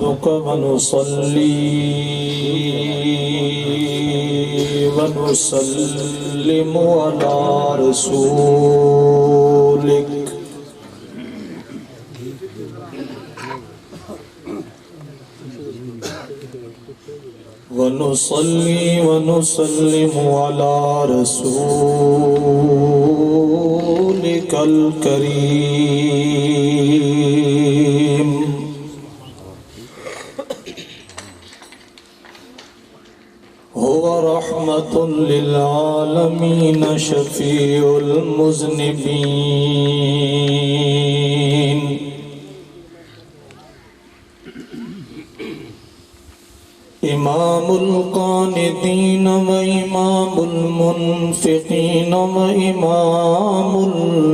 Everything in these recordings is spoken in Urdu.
نحمدك ونصلي ونسلم على رسولك ونصلي ونسلم على رسولك الكريم هو رحمة للعالمين شفيع المذنبين امام القانتين وامام المنفقين وامام المقنطين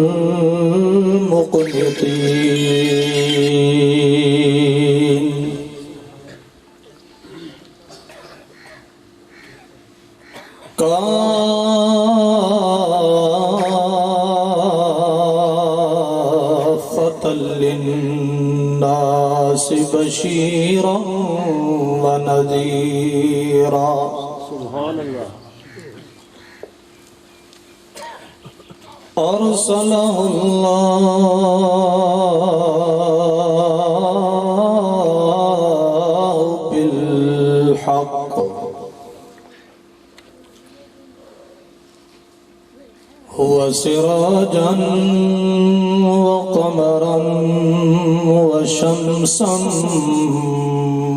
كافة للناس بشيرا ونذيرا سبحان اللہ أرسله الله بالحق هو سراجا وقمرا وشمسا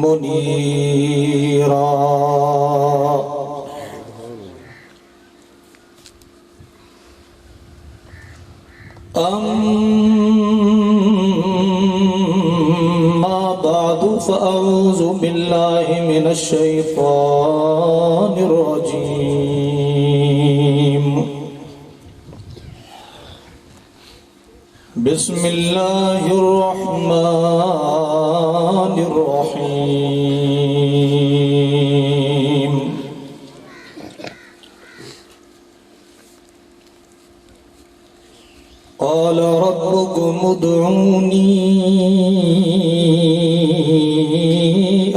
منيرا أما بعد فأعوذ بالله من الشيطان الرجيم بسم الله الرحمن الرحيم قال ربكم ادعوني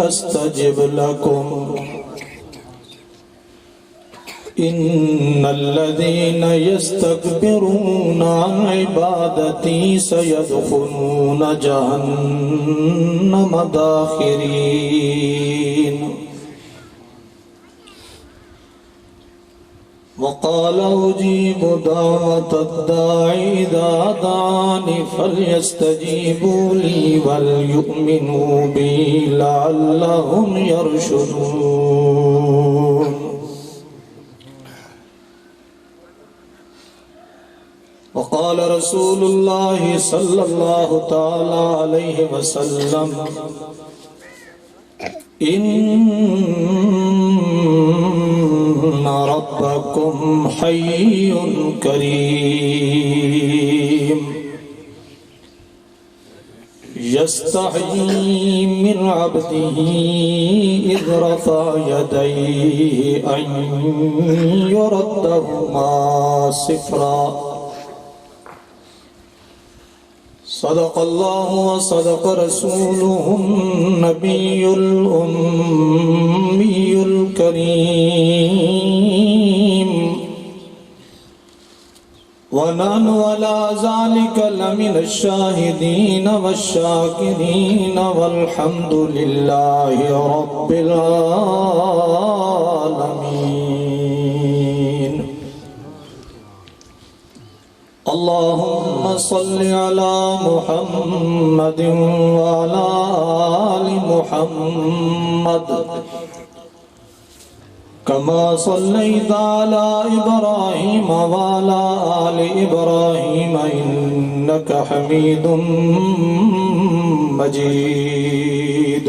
أستجب لكم إن الذين يستكبرون عن عبادتي سيدخلون جهنم داخرين وقال أجيب دعوة الداعي إذا دعاني فليستجيبوا لي وليؤمنوا بي لعلهم يرشدون وقال رسول الله صلى الله تعالى عليه وسلم إن ربكم حي كريم يستحيي من عبده إذ رفع يديه أن يردهما صفرا صدق الله وصدق رسوله النبي الأمي الكريم ونحن على ذلك لمن الشاهدين والشاكرين والحمد لله رب العالمين اللهم صل على محمد وعلى آل محمد كما صليت على إبراهيم وعلى آل إبراهيم إنك حميد مجيد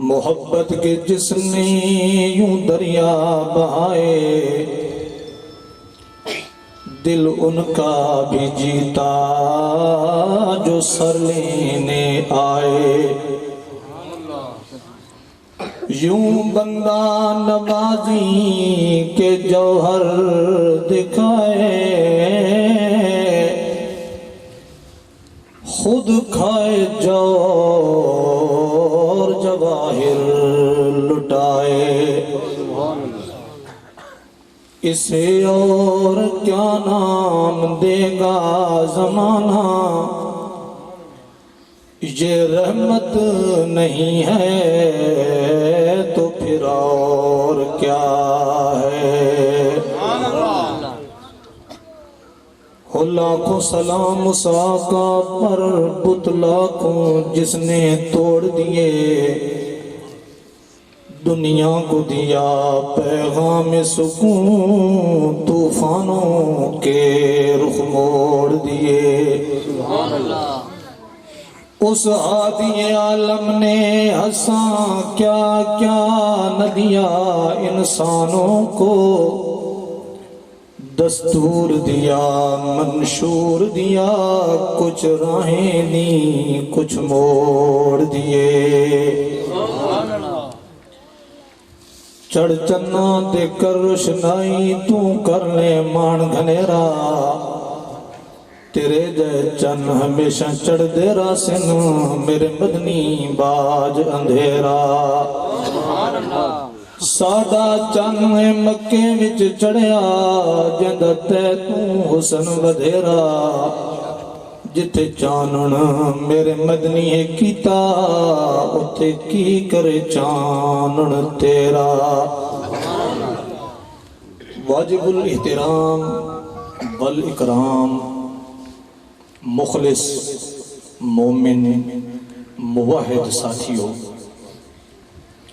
محبت کے جس نے یوں دریا بہائے دل ان کا بھی جیتا جو سر لینے آئے یوں بندہ نوازی کے جوہر دکھائے خود کھائے جاؤ اور جواہر لٹائے، اسے اور کیا نام دے گا زمانہ، یہ رحمت نہیں ہے تو پھر اور کیا ہے۔ ہو لاکھوں سلام اس آقا پر، بت لاکھوں جس نے توڑ دیے، دنیا کو دیا پیغام سکون، طوفانوں کے رخ موڑ دیے۔ اس ہادی عالم نے ہنساں کیا کیا نہ دیا، انسانوں کو دستور دیا منشور دیا، کچھ راہیں دی کچھ موڑ دیے۔ چڑھ چنا دے کر روشنائی تو کر لے مان گھنیرا، تیرے جے چن ہمیشہ چڑھ دے راسن، میرے مدنی باج اندھیرا۔ ساڈا چن مکے وچ چڑھیا، جند تے تو حسن ودھیرا، جتھے چانن میرے مدنی ہے کیتا، اتھے کی کرے چانن تیرا۔ واجب الاحترام والاکرام، مخلص مومن موحد ساتھیوں،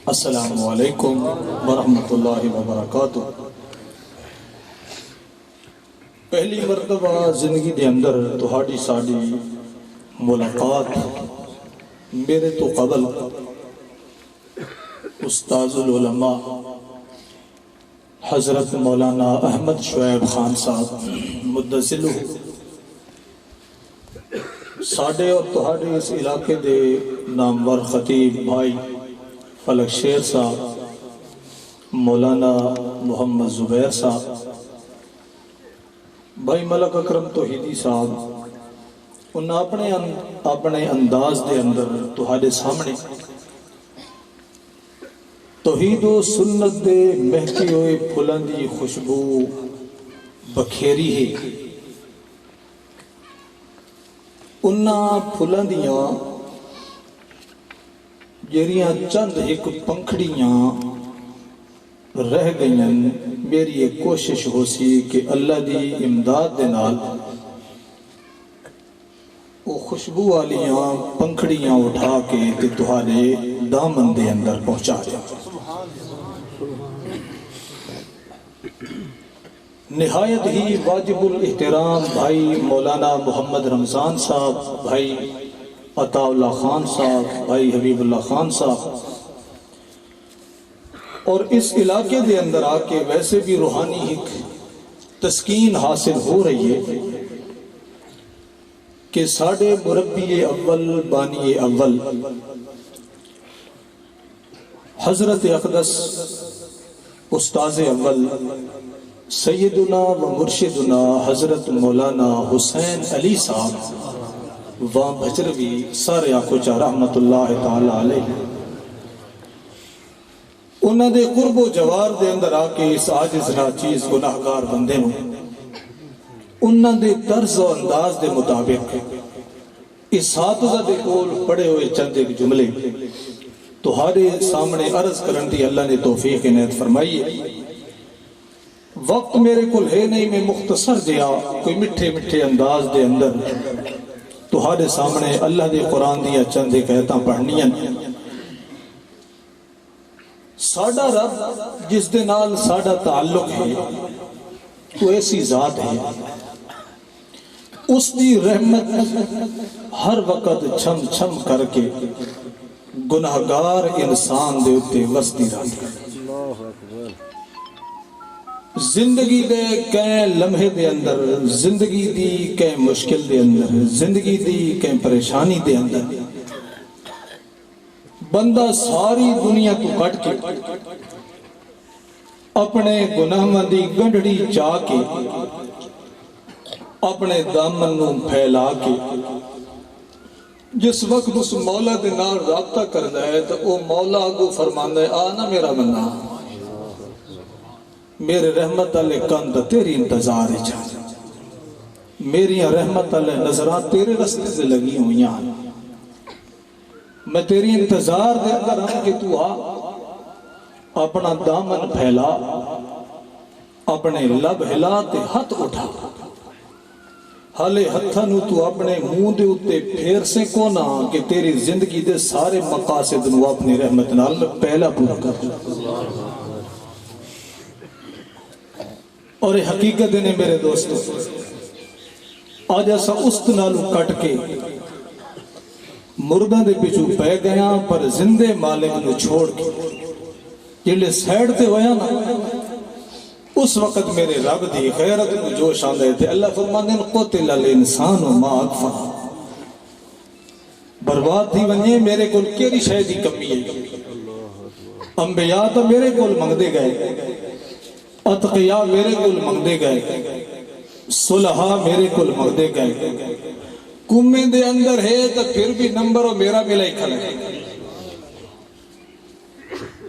السلام علیکم ورحمۃ اللہ وبرکاتہ۔ پہلی مرتبہ زندگی دے اندر تہاڈی ساڈی ملاقات میرے تو قبل استاذ العلماء حضرت مولانا احمد شعیب خان صاحب مدثلہ ساڈے اور تہاڈے اس علاقے دے نامور خطیب بھائی فلک شیر صاحب، مولانا محمد زبیر صاحب، بھائی ملک اکرم توحیدی صاحب، انہاں اپنے انداز دے اندر تہاڈے سامنے توحید و سنت دے مہکے ہوئے پھلاں دی خوشبو بکھیری ہے۔ انہاں پھلاں دیاں جیریاں چند ایک پنکھڑیاں رہ گئیں، میری ایک کوشش ہو سی کہ اللہ دی امداد دے نال وہ خوشبو والیاں پنکھڑیاں اٹھا کے تے تہاڈے دامن دے اندر پہنچا دیا۔ نہایت ہی واجب الاحترام بھائی مولانا محمد رمضان صاحب، بھائی عطا اللہ خان صاحب، بھائی حبیب اللہ خان صاحب، اور اس علاقے دے اندر آ کے ویسے بھی روحانی ایک تسکین حاصل ہو رہی ہے کہ ساڑھے مربی اول بانی اول حضرت اقدس استاذ اول سیدنا و مرشدنا حضرت مولانا حسین علی صاحب وہاں بھجروی سارے آنکھوں چاہ رحمت اللہ تعالی علیہ، انہاں دے قرب و جوار دے اندر آکے اس عاجز ناچیز گناہگار بندے نوں انہاں دے طرز و انداز دے مطابق اس حافظہ دے کول پڑے ہوئے چند ایک جملے تہاڈے سامنے عرض کرن دی اللہ نے توفیق عنایت فرمائی ہے۔ وقت میرے کول ہے نہیں، میں مختصر جیا کوئی مٹھے مٹھے انداز دے اندر تہاڈے سامنے اللہ دے قرآن دیا چند ایک آیتاں پڑھنیاں۔ ساڈا رب جس دے نال ساڈا تعلق ہے وہ ایسی ذات ہے، اس دی رحمت ہر وقت چھم چھم کر کے گناہگار انسان دے اتے وسدی رہتی ہے۔ زندگی دے کئے لمحے دے اندر، زندگی دی کئے مشکل دے اندر، زندگی دی کئے پریشانی دے اندر بندہ ساری دنیا تو کٹ کے اپنے گناہاں دی گنڈڑی چاہ کے اپنے دامن نوں پھیلا کے جس وقت اس مولا دے نال رابطہ کردا ہے تو او مولا اگو فرماندا ہے آ نا میرا بندہ میرے رحمت والے کند تیری انتظار ہے جا میری رحمت والے نظراں تیرے رستے سے لگی ہوئیاں میں تیری انتظار دے اندر ہوں کہ تو آ اپنا دامن پھیلا اپنے لب ہلا تے ہاتھ اٹھا حالے ہتھاں تو اپنے منہ دے اتے پھیر سے کو نہ کہ تیری زندگی دے سارے مقاصد نو اپنی رحمت نال پہلا پورا کر دوں اور یہ حقیقت نے میرے دوستوں آج ایسا است نالو کٹ کے مردہ دے پیچھو پہ گیا پر زندے مالک نو چھوڑ کے جلے سیڈ تے ہویا نا اس وقت میرے رب دی غیرت کو جوش آندے تھے اللہ فرماندے قتل الانسان ما اکفر برباد تھی ونجے میرے کول کیڑی شے دی کمی ہے انبیاء تو میرے کول منگدے گئے اتقیاء میرے کول منگدے گئے صلحاء میرے کول منگدے گئے کمے دے اندر ہے تو پھر بھی نمبر میرا ملا ہی کھڑا ہے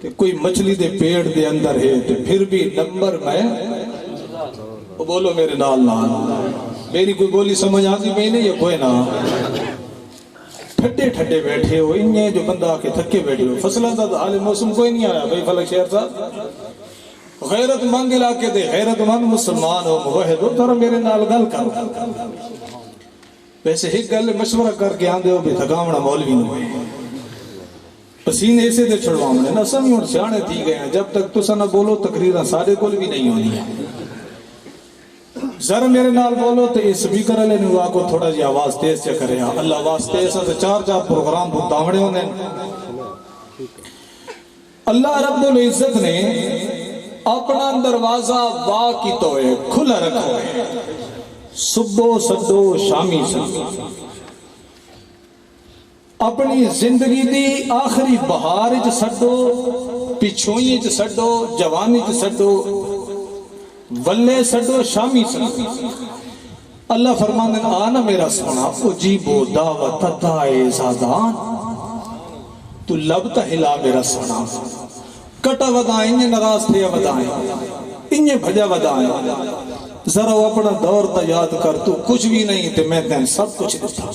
کہ کوئی مچھلی دے پیڑ دے اندر ہے تو پھر بھی نمبر میں بولو میرے نال نال میری کوئی بولی سمجھ آتی میں نہیں یا کوئی نہ ٹھٹے ٹھٹے بیٹھے ہو انہیں جو بندہ آکے تھکے بیٹھے ہو فصلہ دا حال موسم کوئی نہیں آیا بھائی فلک شہر صاحب غیرت مند علاقے دے غیرت مند مسلمان ہو موحد ہو ترہ میرے نال گل کر ویسے ایک گل مشورہ کر کے آندے ہو بھی تھکاونا مولوی نو پسینے ایسے دے چھڑوا میں نہ سمی اور سیانے تھی گئے ہیں جب تک تو سا نہ بولو تقریرہ سارے کول بھی نہیں ہونی ہے ذرا میرے نال بولو تو اس بھی کر لے نوا کو تھوڑا جی آواز تیز سے کرے اللہ آواز تیز سے چار پروگرام بھتاوڑے ہونے اللہ رب العزت نے اپنا دروازہ وا کی توئے کھلا رکھو ہے صبح سدو شامی سدو اپنی زندگی دی آخری بہار چ سڈو پچھوئی چ سڈو جوانی چ سڈو ولے سڈو شامی سڈو اللہ فرماندے آنا میرا سونا اجیبو دعوت داعی زادان تو لبتا ہلا میرا سونا کٹا ودائیں انہیں نراز تھے ودائیں انہیں بھجا ودائیں ذرا وہ اپنا دور تا یاد کر تو کچھ بھی نہیں تے میں تین سب کچھ دیتا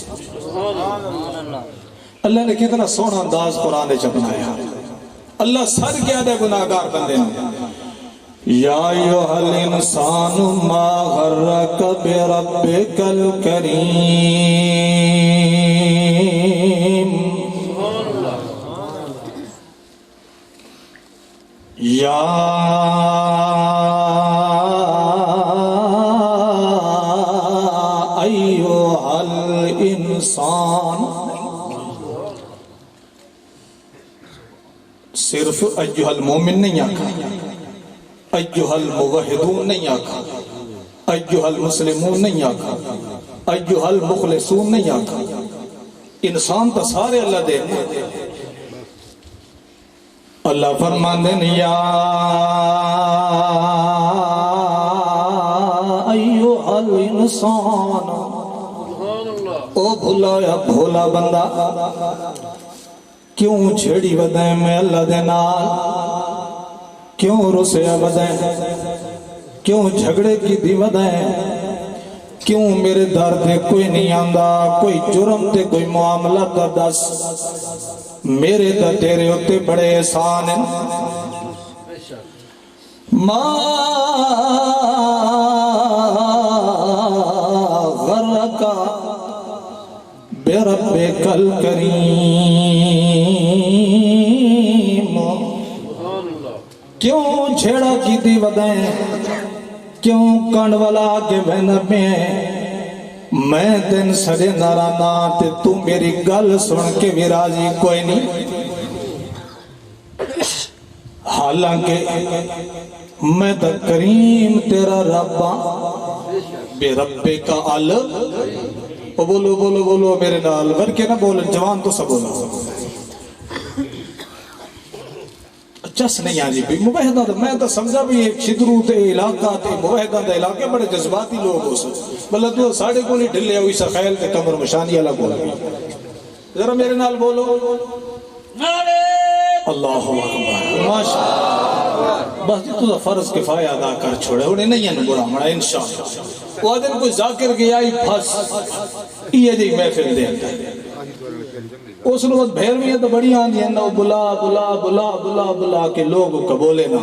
اللہ نے کتنا سونا انداز قرآن نے بنایا اللہ سر کیا دے گناہگار بندے نے یا ایھا الانسان ما غرک بربک الکریم یا ایھا الانسان صرف ایھا المومن نہیں آکھا ایھا الموحدون نہیں آکھا ایھا المسلمون نہیں آکھا ایھا المخلصون نہیں آکھا انسان تو سارے اللہ دے اللہ فرماندے نے یا ایھا الانسان او بھولا بھولا بندہ کیوں چھڑی ودائیں میں اللہ دے نال کیوں رسیا ودائیں کیوں جھگڑے کی دی ودائیں کیوں میرے در دے کوئی نہیں آندہ کوئی جرم تے کوئی معاملہ دا دس میرے دا تیرے ہوتے بڑے احسان ہیں ما غرقا بربک الکریم کیوں چھیڑا کی دی ودائیں کیوں کانڈ والا آگے بہن میں دن سڑے نارانا تے تو میری گل سن کے بھی راضی کوئی نہیں حالانکہ میں تا کریم تیرا ربا بے ربے کا بولو بولو بولو میرے نال ور کے نہ بولن جوان تو سب بولا چس نہیں آجی بھی موحدہ دا میں تا سمجھا بھی ایک شدرو تے علاقہ تے موحدہ دا علاقے بڑے جذباتی لوگ ہو سکتے بلہ تو ساڑھے کو نہیں ڈھلے ہوئی سا خیل تے کمر مشانی اللہ بول گئی ذرا میرے نال بولو اللہ اکبر ماشاءاللہ. بس جی تو فرض کفایہ ادا کر چھوڑے انہیں نہیں ہے بڑا مڑا انشاءاللہ. وہ دن کوئی ذاکر گیا ہی پھس یہ جی محفل دے اندر اس وقت بھیر بھی ہے تو بڑی آندھی ہے نا بلا بلا بلا بلا بلا کے لوگ قبولے نہ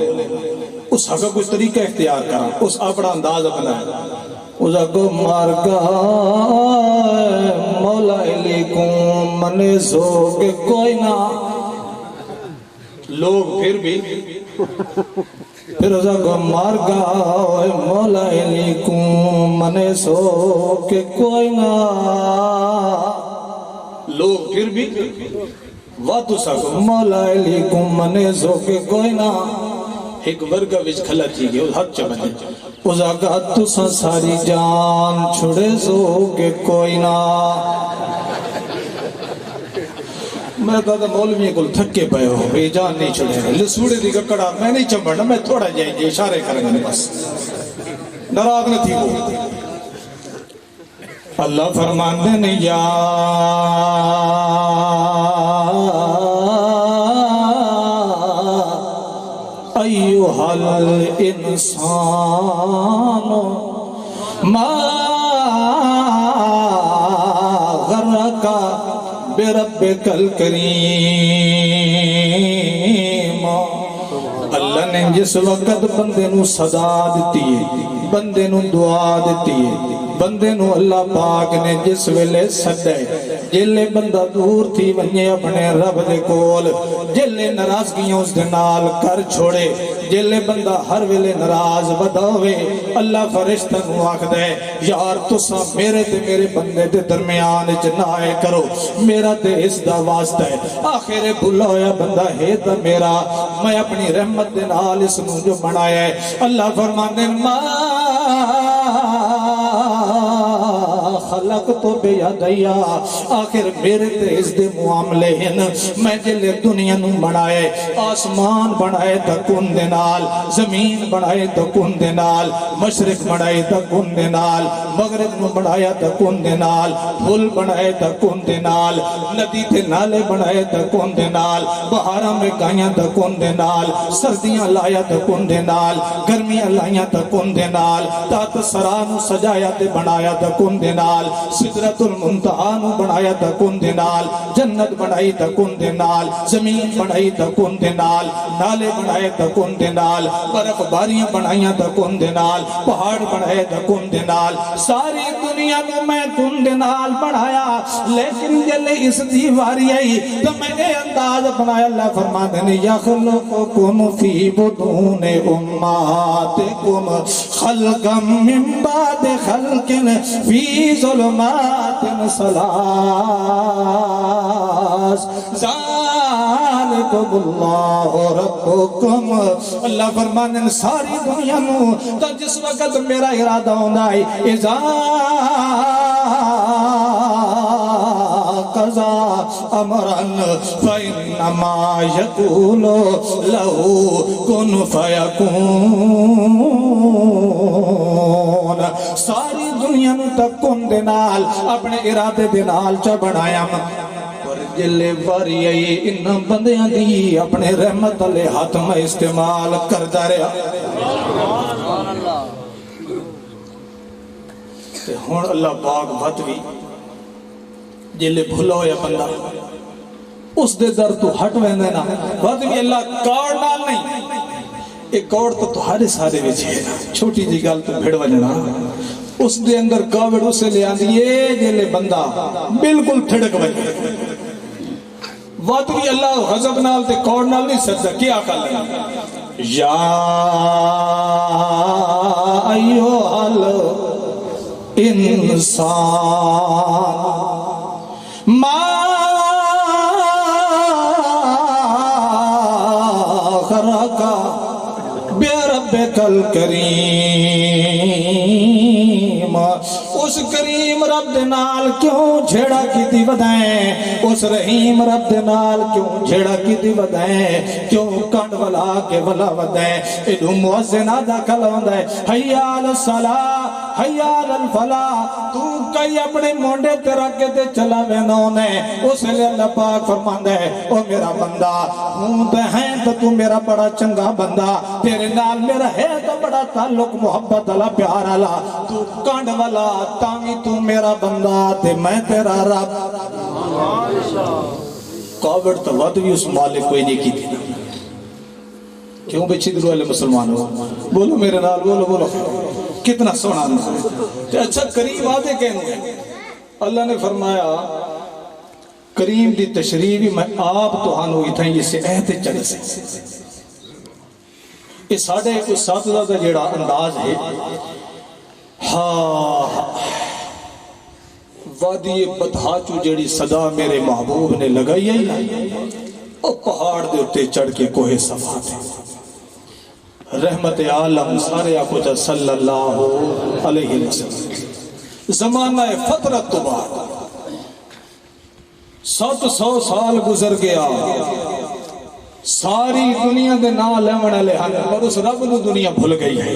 اس حق کوئی طریقہ اختیار کرا اس اپنا انداز اپنا ہے اس کو مار گا مولا علیکم منے زوگ کوئی نہ لوگ پھر بھی پھر اس کو مار گا مولا علیکم منے زوگ کوئی نہ لوگ پھر بھی واتو ساکو مولا علیکم منے زوگ کوئی نہ ایک ورگہ وچ کھلا تھی گئے اس حد چبنے اس آگا تو ساری جان چھڑے زوگ کوئی نہ میں کہا تھا مولوی کو تھکے پائے ہو بے جان نہیں چھڑے گئے لسوڑے دی ککڑا میں نہیں چمڑنا میں تھوڑا جائیں گے اشارے کریں گے بس نراغ نہ تھی وہ اللہ فرماندے نے یا ایوہ الانسان ما غرکا بربک الکریم. اللہ نے جس وقت بندے نو صدا دیتی ہے بندے نو دعا دیتی ہے بندے نو اللہ پاک نے جس ویلے سدے جلے بندہ دور تھی ونجے اپنے رب دے کول جلے ناراضگیاں اس دے نال کر چھوڑے جلے بندہ ہر ویلے ناراض بداوے اللہ فرشتہ نو آکھ دے یار تسا میرے تے میرے بندے دے درمیان جنائے کرو میرا تے اس دا واسطہ ہے آخر بھلا ہویا بندہ ہے تا میرا میں اپنی رحمت دے نال اس نو جو بنایا ہے اللہ فرماندے خلق تو بے یادیا آخر میرے تے اس دے معاملے ہیں میں جلے دنیا نو بنائے آسمان بنائے تا کن دے نال زمین بنائے تا کن دے نال مشرق بنائے تا کن دے نال مغرب نو بنایا تا کن دے نال پھل بنائے تا کن دے نال ندی تے نالے بنائے تا کن دے نال بہاراں میں گائیاں تا کن دے نال سردیاں لایا تا کن دے نال گرمیاں لائیاں تا کن دے نال تات سرانو سجایا تے بنایا تا کن دے نال سدرت المنتہا نو بنایا تا کن دے نال جنت بنائی تا کن دے نال زمین بنائی تا کن دے نال نالے بنائے تا کن دے نال برف باریاں بنائیاں تا کن دے نال پہاڑ بنائے تا کن دے نال ساری دنیا نو میں کن دے نال بنایا لیکن جلے اس دیواری آئی تو میں نے انداز بنایا اللہ فرماتے نے یخلقکم فی بطون امہاتکم خلقا من بعد خلق فی ظلمات ثلاث ذالکم اللہ ربکم اللہ فرمانے نے ساری دنیا نو تو جس وقت میرا ارادہ ہونا ہے اذا قضا امرن فإنما یقول لہو کن فیکون ساری دنیا نو تک کن دینال اپنے ارادے دینال چا بنایا اور جلے واری آئی ان بندیاں دی اپنے رحمت علی ہاتھ میں استعمال کرتا رہا ہون اللہ پاک بھتوی جلے بھلا ہویا بندہ اس دے در تو ہٹ ویندے نا بھتوی اللہ کار ڈال نہیں ایک کار تو تہارے سارے وچ ہے چھوٹی جی گل تو بھیڑ وجنا اس دے اندر کاوڑ اسے لے آندی یہ جلے بندہ بالکل تھڑک وجے واتوی اللہ غضب نال تے کار نال نہیں سکتا کیا کر لیں یا ایوہ الانسان ما غرقا بربک الکریم اس کریم رب نال کیوں جھیڑا کی دی ودائیں اس رحیم رب نال کیوں جھیڑا کی دی ودائیں کیوں کنڈ ولا کے ولا ودائیں ایڈو موزنہ دا کھل ہوندہ ہے حیال الصلاة حیا علی الفلاح تو کئی اپنے مونڈے تے رکھ کے تے چلا وینا نے اس لیے اللہ پاک فرماندا ہے او میرا بندہ ہوں تے ہیں تو تو میرا بڑا چنگا بندہ تیرے نال میرا ہے تو بڑا تعلق محبت والا پیار والا تو کانڈ والا تاوی تو میرا بندہ تے میں تیرا رب کاوڑ تو ود بھی اس مالک کوئی نہیں کی تھی کیوں بچی دلو والے مسلمان ہو بولو میرے نال بولو بولو کتنا سونا ہے اچھا کریم آدھے کہنوں ہے اللہ نے فرمایا کریم دی تشریح بھی میں آپ تو ہانو ہی تھا یہ سے اہتے چلے سے اس ساڑھے اس ساتھ دا جیڑا انداز ہے ہاں وادی بدھاچو جیڑی صدا میرے محبوب نے لگائی ہے اور پہاڑ دے اتے چڑھ کے کوہ صفا دے رحمت عالم سارے آکوچا صلی اللہ علیہ وسلم زمانہ فترت تو بعد 700 سال گزر گیا ساری دنیا دے نا لیون والے ہن پر اس رب نو دنیا بھول گئی ہے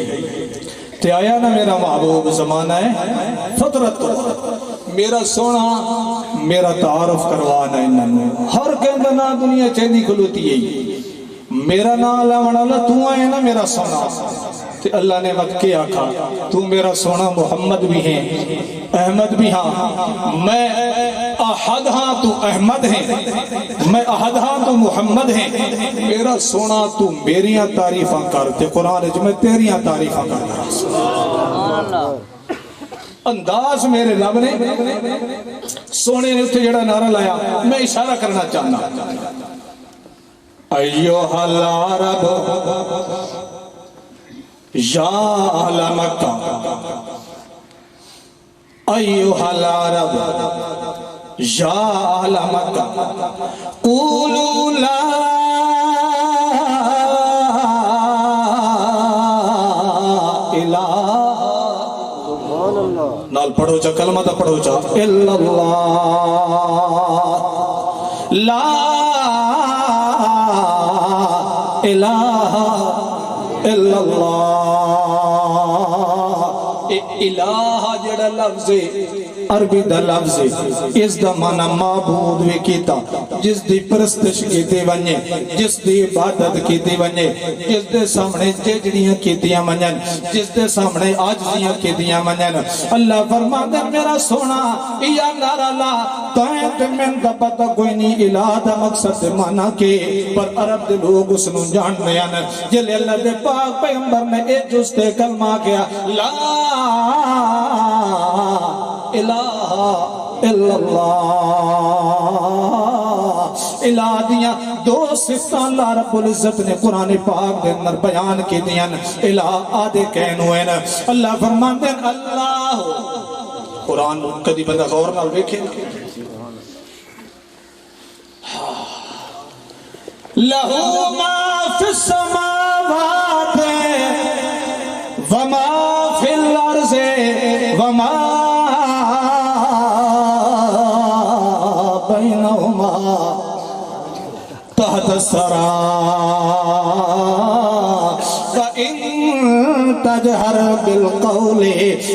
تے آیا نا میرا محبوب زمانہ ہے فترت تو میرا سونا میرا تعارف کروانا انہوں ہر کہندہ نا دنیا چیندی کھلوتی ہے میرا نا لیون والا تو آئے نا میرا سونا تے اللہ نے وقت کیا کہا تو میرا سونا محمد بھی ہے احمد بھی ہاں میں احد ہاں تو احمد ہے میں احد ہاں تو محمد ہے میرا سونا تو میریاں تعریفاں کرتے قرآن جو میں تیریاں تعریفاں کرتا انداز میرے رب نے سونے نے اتھے جڑا نعرہ لایا میں اشارہ کرنا چاہنا ایوہ العرب یا اہل مکہ ایوہ العرب یا اہل مکہ قولوا لا الہ نال پڑھو چا کلمہ تا پڑھو چا الا اللہ لا الہ الا اللہ الہ جڑا لفظ عربی دا لفظ اس دا معنی معبود بھی کیتا جس دی پرستش کیتے ونجے جس دی عبادت کیتے ونجے جس دے سامنے جیجڑیاں کیتیاں منجن جس دے سامنے آجزیاں کیتیاں منجن اللہ فرما دے میرا سونا یا نارا لا تائیں تے من دا پتہ کوئی نہیں الہ دا مقصد دے معنی کے پر عرب دے لوگ اس نو جان دیان جلے اللہ دے پاک پیغمبر نے ایک جس دے کلمہ کیا لا الہ الا اللہ الہ دیاں دو صفتاں اللہ رب العزت نے قرآن پاک دے اندر بیان کی دیاں الہ آدھے کہنو ہیں اللہ فرمان دیں اللہ قرآن کدی بندہ غور نال دیکھے لہو ما فی السماوات وما فی الارض وما بینہما تحت الثری فَإِن تَجْهَرْ بِالْقَوْلِ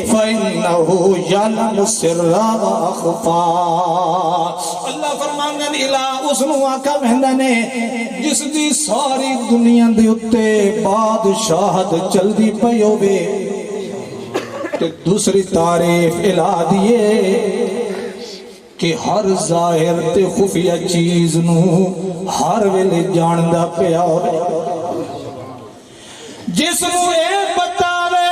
فَإِنَّهُ يَعْلَمُ السِّرَّ وَأَخْفَى اللہ فرمانگن الہ اس نو آقا مہندہ نے جس دی ساری دنیا دے اتے بادشاہت چل دی پیو بے تے دوسری تعریف الہ دیئے کہ ہر ظاہر تے خفیہ چیز نو ہر ویلے جاندہ پیا جس نو اے بتاوے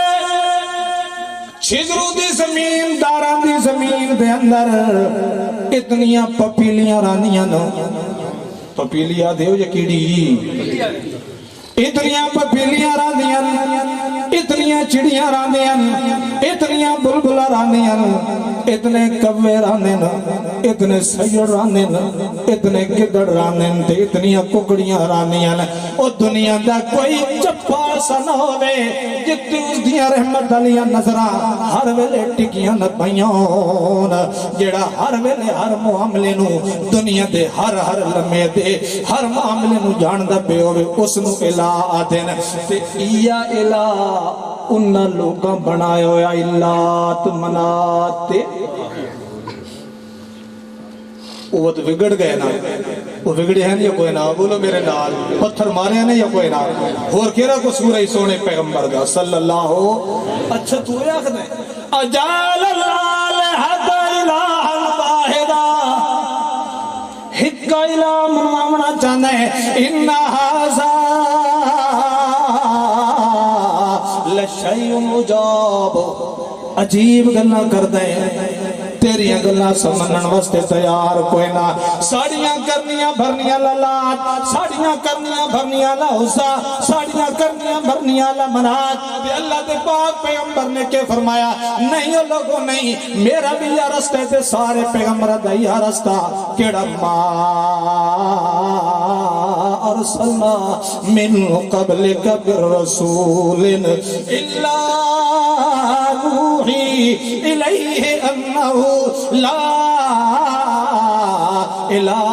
چھجرو دی زمین داران دی زمین دے اندر اتنیاں پپیلیاں رانیاں نو پپیلیاں دیو یا کیڑی اتنیاں پپیلیاں رانیاں اتنیاں چڑیاں رانیاں اتنیاں بلبلہ رانیاں اتنے کوے رانن اتنے سیر رانن اتنے گدڑ رانن تے اتنیاں ککڑیاں رانیاں او دنیا دا کوئی چپا سا نہ ہوئے جتنی اس دیا رحمت علیہ نظرہ ہر ویلے ٹکیاں نہ پیون جیڑا ہر ویلے ہر معاملے نو دنیا دے ہر لمحے دے ہر معاملے نو جان دا پہ ہوئے اس نو الہ آدھن تے ایا الہ انہاں لوگاں بنائے ہویا لات منات تے وہ تو بگڑ گئے نا، وہ بگڑے ہیں یا کوئی نہ؟ بولو میرے نال، پتھر مارے ہیں یا کوئی نہ؟ اور کہہ رہا کو سورہ سونے پیغمبر دا صلی اللہ ہو. اچھا تو یہ آخر ہے اجال اللہ لحد الہ الواحدہ ہکا الہ منوامنا چاہنے انہا لشیء مجاب. عجیب گلہ کر دیں تیریاں گلہ سمنن واسطے تیار کوئی نہ. ساڑیاں کرنیاں بھرنیاں لالات، ساڑیاں کرنیاں بھرنیاں لحوزہ، ساڑیاں کرنیاں بھرنیاں لمنات. تے اللہ دے پاک پیغمبر نے کہ فرمایا نہیں او لوگوں نہیں، میرا بھی یہ رستہ تے سارے پیغمبر دا یہ رستہ کیڑا ما ارسلنا من قبلک بالرسول الا نوحی الیہ انہو لا الہ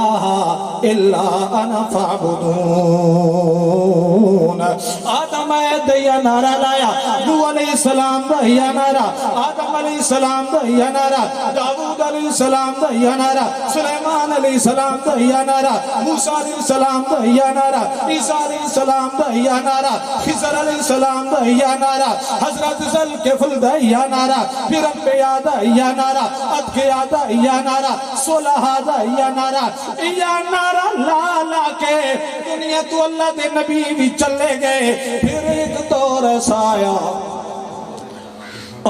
الا انا فاعبدون. آدم دیا نعرہ لایا، نوح علیہ السلام دیا نعرہ، آدم علیہ السلام دیا نعرہ، داؤد علیہ السلام دیا نعرہ، سلیمان علیہ السلام دیا نعرہ، موسیٰ علیہ السلام دیا نعرہ، عیسیٰ علیہ السلام دیا نعرہ، خضر علیہ السلام دیا نعرہ، حضرت ذوالکفل دیا نعرہ، پھر انبیاء دیا نعرہ، اتقیاء دیا نعرہ، صلحاء دیا نعرہ. یہ نعرہ لا لا کے دنیا تو اللہ دے نبی بھی چلے گئے. پھر ایک دور ایسا آیا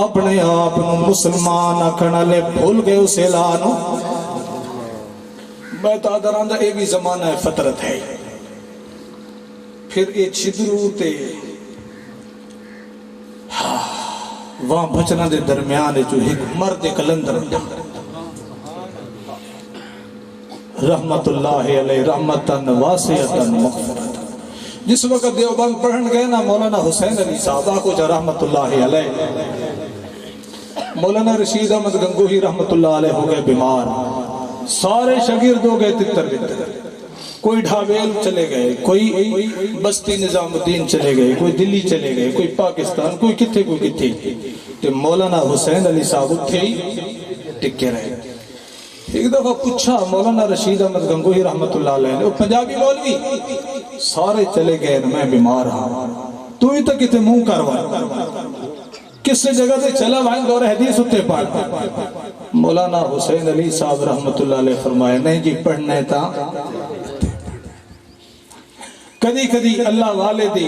اپنے آپ مسلمان اکھنا لے بھول گئے اس اعلانو. میں تو آدھران دا ایک ہی زمانہ ہے فطرت ہے. پھر ایک چھدرو تے وہاں بچنا دے درمیان جو ایک مرد کلندر رحمت اللہ علیہ رحمتاً واسعتاً مغفرت. جس وقت دیوبند پڑھن گئے نا مولانا حسین علی صاحبہ کو جا رحمت اللہ علیہ، مولانا رشید احمد گنگوہی رحمت اللہ علیہ ہو گئے بیمار. سارے شاگرد ہو گئے تتر بتر. کوئی ڈھاویل چلے گئے، کوئی بستی نظام الدین چلے گئے، کوئی دلی چلے گئے، کوئی پاکستان، کوئی کتھے کوئی کتھے. تو مولانا حسین علی صاحب اتھے ہی ٹکے رہے. ایک دفعہ پوچھا مولانا رشید احمد گنگوہی رحمت اللہ علیہ نے، وہ پنجابی مولوی، سارے چلے گئے میں بیمار ہوں، تو ہی تک کتے منہ کروا کس سے جگہ سے چلا بھائی دور حدیث اتے پڑھ. مولانا حسین علی صاحب رحمت اللہ علیہ فرمائے نہیں جی پڑھنے تا کدی کدی اللہ والے دی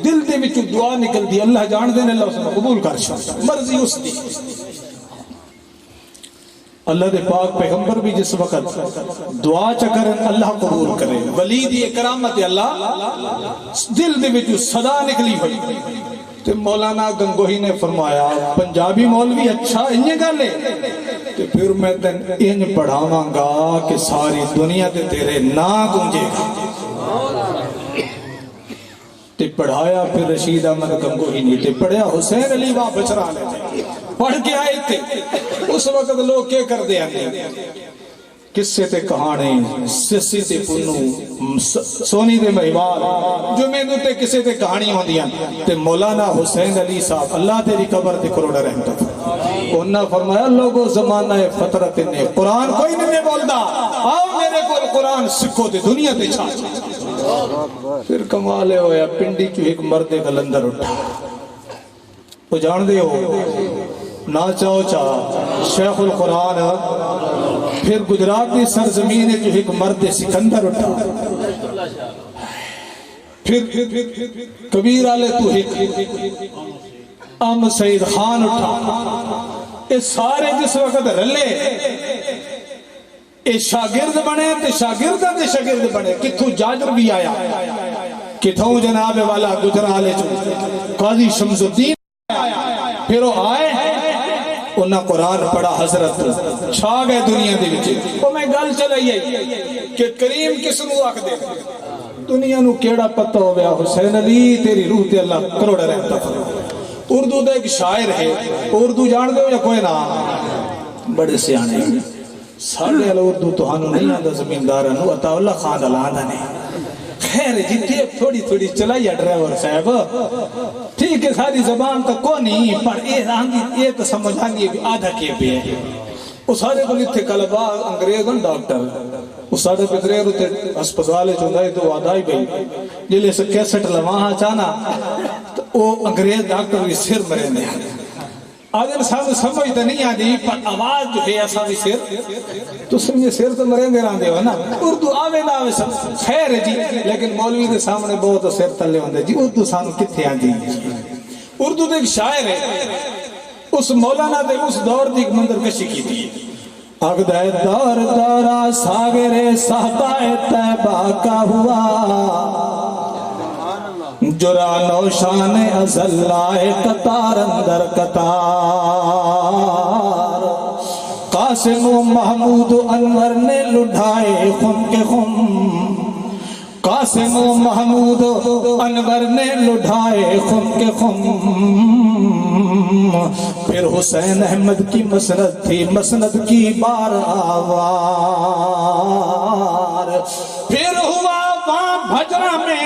دل دے وچ دعا نکل دی، اللہ جان دے نے اللہ اسے قبول کر چھو، مرضی اس دی. اللہ دے پاک پیغمبر بھی جس وقت دعا چکرن اللہ قبول کرے. ولی دی کرامت اللہ دل دے وچ صدا نکلی ہوئی. تو مولانا گنگوہی نے فرمایا پنجابی مولوی اچھا انجھے گا لے، تو پھر میں تن انج پڑھاواں گا کہ ساری دنیا دے تیرے نا گونجے گا. تے پڑھایا پھر رشید احمد گنگوہی نے، تے پڑھیا حسین علی واں بچرا لے پڑھ کے آئے تھے. اس وقت لوگ کیا کر دیا قصے تے کہانی سسی تے پنو سونی دے مہیوال جو میں دو تے کسے تے کہانی ہوں دیا. تے مولانا حسین علی صاحب اللہ تیری قبر تے کروڑا رحمت تھا. انہا فرمایا لوگوں زمانہ فطرت نے قرآن کوئی نہیں بولدا، آؤ میرے کو قرآن سکھو تے دنیا تے چھا. پھر کمالے ہویا پنڈی چو ایک مرد کلندر اٹھا، وہ جان دے ہو نا چاہو چاہ شیخ القرآن. پھر گجراتی سرزمین جو ایک مرد سکندر اٹھا. پھر کبیر آلے تو ایک ام سید خان اٹھا. یہ سارے جس وقت رلے اے شاگرد بنے تے شاگردہ تے شاگرد بنے. کتھو جاجر بھی آیا، کتھو جناب والا گجرالے جو قاضی شمس الدین پھر وہ آئے انہاں قرآن پڑھا حضرت چھا گئے دنیا دے وچ. وہ میں گل چلائی کہ کریم کس نو آکھ دے دنیا نو کیڑا پتہ ہو گیا حسین علی تیری روح تے اللہ کروڑ رہتا. اردو دا ایک شاعر ہے، اردو جان دے ہو یا کوئی نہ بڑے سیانے ساڑھے اللہ اردو تو ہانو نہیں آندہ زمیندارانو عطا اللہ خان دلانہ نے خیر جی ٹیپ تھوڑی تھوڑی چلائیے ڈرائیور صاحب ٹھیک ہے ساری زبان تو کو نہیں پر یہ تو سمجھ آنگی بھی آدھا کے بھی ہے وہ سارے کو لیتے کلبا انگریز ان ڈاکٹر وہ سارے پترے روتے اسپتالے چوندائی تو آدھائی بھی جلے سے کیسٹ لواہاں چانا تو وہ انگریز ڈاکٹر بھی سر مرے دے آدھر صاحب سمجھ تو نہیں آدھی پر آواز جو ہے ایسا بھی سر تو سمجھے سر تو مرے دے رہاں دے ہو نا اردو آوے نہ آوے سب خیر ہے جی لیکن مولوی دے سامنے بہت سر تلے ہوندے جی اردو سانو کتھے آدھی اردو دے ایک شاعر ہے اس مولانا دے اس دور دی مندر کشی کی تھی اگدہ دور دورہ ساگر صحبہ تیبہ کا ہوا جران و شان ازلائے قطار اندر قطار قاسم و محمود و انور نے لڑھائے خم کے خم قاسم و محمود و انور نے لڑھائے خم کے خم پھر حسین احمد کی مسند تھی مسند کی بار آوار پھر ہوا وہاں بھجرہ میں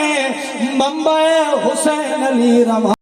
منبع حسین علی روا